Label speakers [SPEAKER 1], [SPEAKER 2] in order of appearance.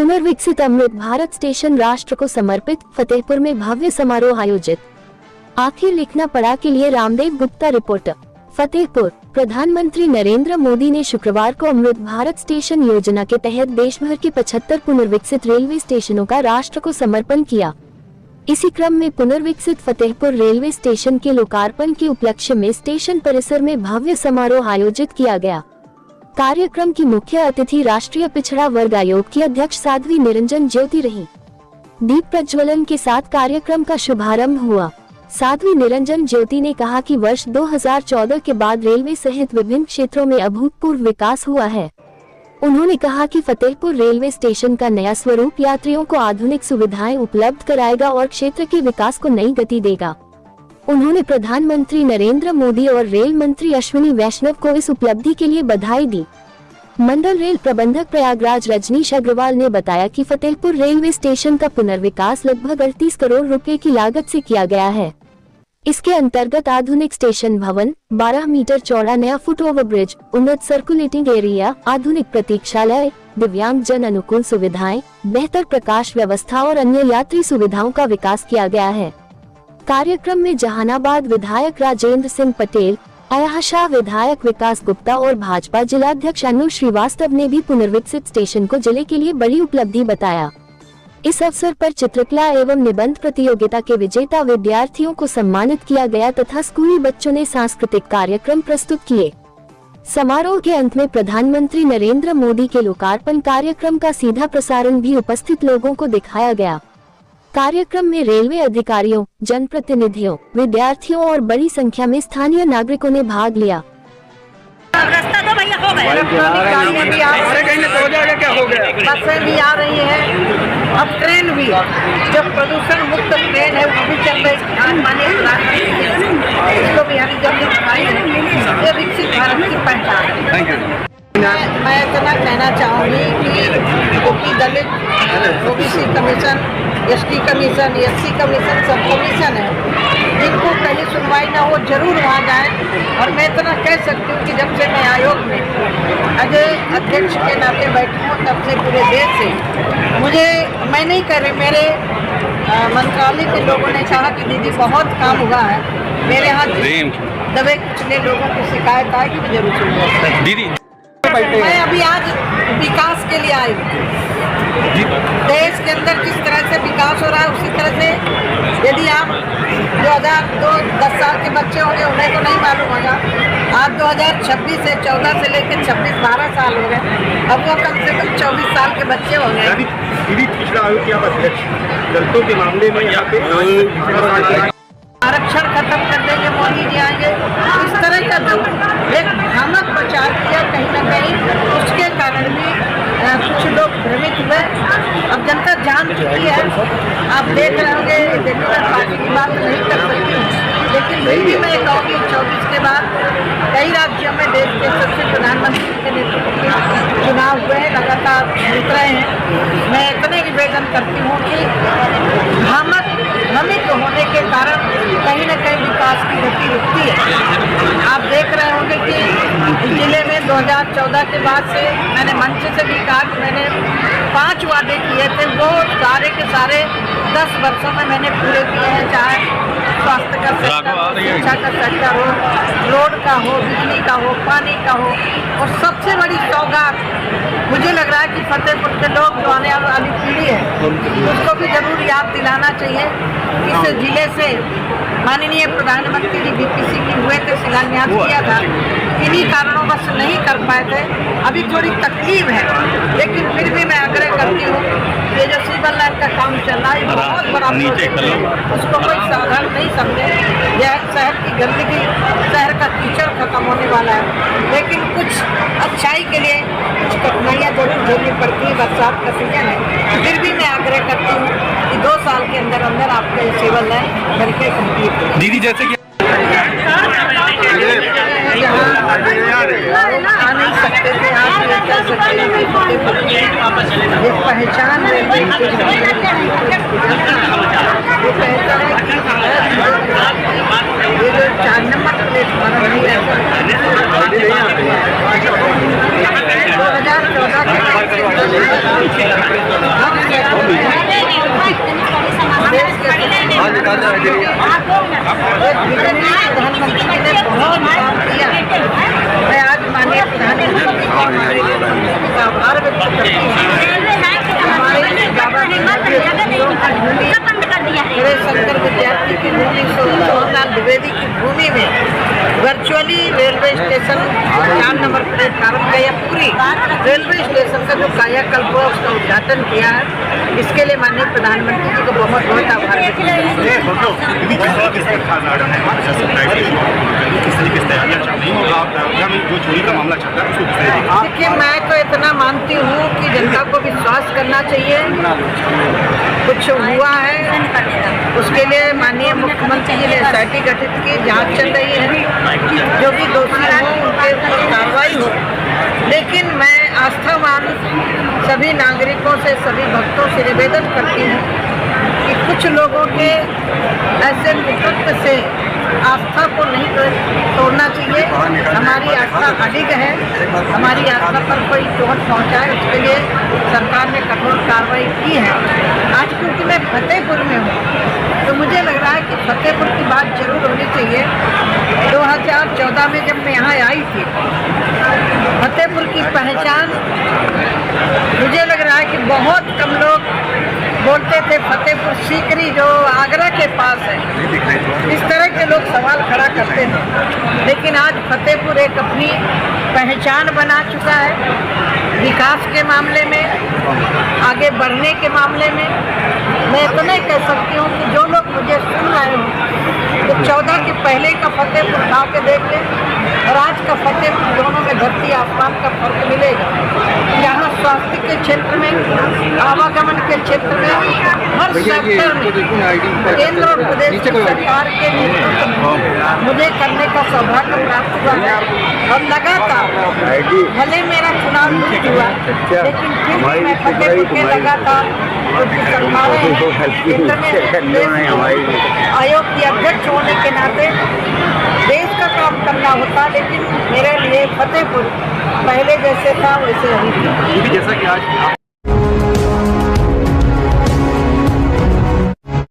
[SPEAKER 1] पुनर्विकसित Amrit Bharat station राष्ट्र को समर्पित, फतेहपुर में भव्य समारोह आयोजित। आखिर लिखना पड़ा के लिए रामदेव गुप्ता रिपोर्ट। फतेहपुर। प्रधानमंत्री नरेंद्र मोदी ने शुक्रवार को अमृत भारत स्टेशन योजना के तहत देश भर के 75 पुनर्विकसित रेलवे स्टेशनों का राष्ट्र को समर्पण किया। इसी क्रम में पुनर्विकसित फतेहपुर रेलवे स्टेशन के लोकार्पण के उपलक्ष्य में स्टेशन परिसर में भव्य समारोह आयोजित किया गया। कार्यक्रम की मुख्य अतिथि राष्ट्रीय पिछड़ा वर्ग आयोग की अध्यक्ष साध्वी निरंजन ज्योति रही। दीप प्रज्वलन के साथ कार्यक्रम का शुभारंभ हुआ। साध्वी निरंजन ज्योति ने कहा कि वर्ष 2014 के बाद रेलवे सहित विभिन्न क्षेत्रों में अभूतपूर्व विकास हुआ है। उन्होंने कहा कि फतेहपुर रेलवे स्टेशन का नया स्वरूप यात्रियों को आधुनिक सुविधाएं उपलब्ध कराएगा और क्षेत्र के विकास को नई गति देगा। उन्होंने प्रधानमंत्री नरेंद्र मोदी और रेल मंत्री अश्विनी वैष्णव को इस उपलब्धि के लिए बधाई दी। मंडल रेल प्रबंधक प्रयागराज रजनीश अग्रवाल ने बताया कि फतेहपुर रेलवे स्टेशन का पुनर्विकास लगभग 38 करोड़ रुपए की लागत से किया गया है। इसके अंतर्गत आधुनिक स्टेशन भवन, 12 मीटर चौड़ा नया फुट ओवर ब्रिज, उन्नत सर्कुलेटिंग एरिया, आधुनिक प्रतीक्षालय, दिव्यांग जन अनुकूल सुविधाएं, बेहतर प्रकाश व्यवस्था और अन्य यात्री सुविधाओं का विकास किया गया है। कार्यक्रम में जहानाबाद विधायक राजेंद्र सिंह पटेल, अयाशाह विधायक विकास गुप्ता और भाजपा जिलाध्यक्ष अनु श्रीवास्तव ने भी पुनर्विकसित स्टेशन को जिले के लिए बड़ी उपलब्धि बताया। इस अवसर पर चित्रकला एवं निबंध प्रतियोगिता के विजेता विद्यार्थियों को सम्मानित किया गया तथा स्कूली बच्चों ने सांस्कृतिक कार्यक्रम प्रस्तुत किए। समारोह के अंत में प्रधानमंत्री नरेंद्र मोदी के लोकार्पण कार्यक्रम का सीधा प्रसारण भी उपस्थित लोगों को दिखाया गया। कार्यक्रम में रेलवे अधिकारियों, जनप्रतिनिधियों, विद्यार्थियों और बड़ी संख्या में स्थानीय नागरिकों ने भाग लिया।
[SPEAKER 2] रास्ता तो भैया हो गया, इलेक्ट्रॉनिक गाड़ियाँ भी आ रही, बसें भी आ रही है, अब ट्रेन भी, जो प्रदूषण मुक्त ट्रेन है वो भी चल रही है। इसको भी हरी झंडी दिखाई है। ये विकसित भारत की पहचान है। मैं इतना कहना चाहूँगी कि Dalit OBC commission, ST commission, SC commission सब कमीशन है, जिनको कहीं सुनवाई ना हो जरूर वहाँ जाएं। और मैं इतना कह सकती हूँ कि जब से मैं आयोग में अध्यक्ष के नाते बैठी हूँ तब से पूरे देश से मैं नहीं कर रही, मेरे मंत्रालय के लोगों ने कहा कि दीदी बहुत काम हुआ है, मेरे यहाँ दबे कुचले लोगों की शिकायत आई कि जरूर सुनिए दीदी। मैं अभी आज विकास के लिए आई हूँ। देश के अंदर जिस तरह से विकास हो रहा है उसी तरह से यदि आप 10 साल के बच्चे होंगे उन्हें तो नहीं मालूम होगा। आज 2026 से 14 से लेकर 26-12 साल हो गए, अब वो कम से कम 24 साल के बच्चे हो गए।
[SPEAKER 3] दीदी पिछड़ा आयोग के अध्यक्ष दलितों के मामले में यहाँ पे
[SPEAKER 2] आरक्षण खत्म कर देंगे, मोदी जी आएंगे, इस तरह का जो एक भ्रामक प्रचार किया कहीं न कहीं, उसके कारण भी कुछ लोग भ्रमित हुए। अब जनता जान चुकी है, आप देख रहे होंगे, डेमोक्रेट पार्टी की बात नहीं कर सकती, लेकिन फिर भी मैं कहूँगी 24 के बाद कई राज्यों में देश के सबसे प्रधानमंत्री के नेतृत्व में चुनाव हुए हैं, लगातार जीत रहे हैं। मैं इतने निवेदन करती हूँ कि भ्रमित होने के कारण कहीं न कहीं विकास की गति रुकती है। आप देख रहे होंगे कि जिले में 2014 के बाद से मैंने मंच से भी कहा कि मैंने 5 वादे किए थे, वो सारे के सारे 10 वर्षों में मैंने पूरे किए हैं। चाहे स्वास्थ्य का सेक्टर हो, शिक्षा का सेक्टर हो, रोड का हो, बिजली का हो, पानी का हो, और सबसे बड़ी सौगात मुझे लग रहा है कि फतेहपुर के लोग जो आने वाली पीढ़ी है उसको भी जरूर याद दिलाना चाहिए। इस जिले से माननीय प्रधानमंत्री जी बीपीसी की हुए थे, शिलान्यास किया था, इन्हीं कारणों बस नहीं कर पाए थे। अभी थोड़ी तकलीफ है, लेकिन फिर भी मैं आग्रह करती हूँ ये जो सिविल लाइन का काम चल रहा है बहुत बड़ा प्रोजेक्ट है, उसको कोई साधारण नहीं समझे। यह शहर की गंदगी, शहर का कीचड़ खत्म होने वाला है, लेकिन कुछ अच्छाई के लिए कुछ कठिनाइयाँ जरूर झेलनी पड़ती है। बरसात का सीजन है, फिर भी मैं आग्रह करती हूँ कि 2 साल के अंदर अंदर आपके सिविल लाइन करके कंप्लीट
[SPEAKER 3] दीदी जैसे कि
[SPEAKER 2] आ नहीं सकते थे, आप ये कह सकते हैं एक पहचान है। ये जो 4 नंबर प्लेटफॉर्म है 2014 के प्रधानमंत्री ने बहुत काम किया। मैं आज माननीय प्रधानमंत्री का आभार व्यक्त करती हूँ। हमारे बाबा मेरे शंकर विद्यार्थी की भूमि सोमनाथ द्विवेदी की भूमि में virtually railway station 4 number platform का या पूरी रेलवे स्टेशन का जो कायाकल्प हुआ उसका उद्घाटन किया है। इसके लिए माननीय प्रधानमंत्री जी को बहुत बहुत आभार व्यक्त देखिए, मैं तो इतना मानती हूँ कि जनता को विश्वास करना चाहिए। कुछ हुआ है उसके लिए माननीय मुख्यमंत्री जी ने एसआईटी गठित की, जांच चल रही है। जो भी दोषी हो उनके ऊपर कार्रवाई हो। लेकिन मैं आस्थावान सभी नागरिकों से, सभी भक्तों से निवेदन करती हूँ कि कुछ लोगों के ऐसे नेतृत्व से आस्था को नहीं तोड़ना चाहिए। हमारी आस्था अडिग है, हमारी आस्था पर कोई चोट पहुँचाए उसके लिए सरकार ने कठोर कार्रवाई की है। आज क्योंकि मैं फतेहपुर में हूँ तो मुझे लग रहा है कि फतेहपुर की बात जरूर होनी चाहिए। 2014 में जब मैं यहाँ आई थी, फतेहपुर की पहचान मुझे लग रहा है कि बहुत कम लोग बोलते थे। फतेहपुर सीकरी जो आगरा के पास है, इस तरह के लोग सवाल खड़ा करते थे। लेकिन आज फतेहपुर एक अपनी पहचान बना चुका है। विकास के मामले में, आगे बढ़ने के मामले में मैं तो नहीं कह सकती हूँ कि जो लोग मुझे सुन रहे हो तो 14 के पहले का फतेहपुर उठा के देख लें और आज का फतेहपुर, दोनों में धरती आसमान का फर्क मिलेगा। यहाँ स्वास्थ्य के क्षेत्र में, आवागमन के क्षेत्र में, हर सेक्टर में केंद्र और प्रदेश की सरकार के नेतृत्व में मुझे करने का सौभाग्य प्राप्त हुआ है। और लगातार भले मेरा चुनाव नहीं हुआ लेकिन फिर भी मैं फतेहपुर के लगातार केंद्र में आयोग की अध्यक्ष होने के नाते देश का काम करना होता। लेकिन मेरे लिए फतेहपुर पहले जैसे था वैसे अभी।
[SPEAKER 3] जैसा कि आज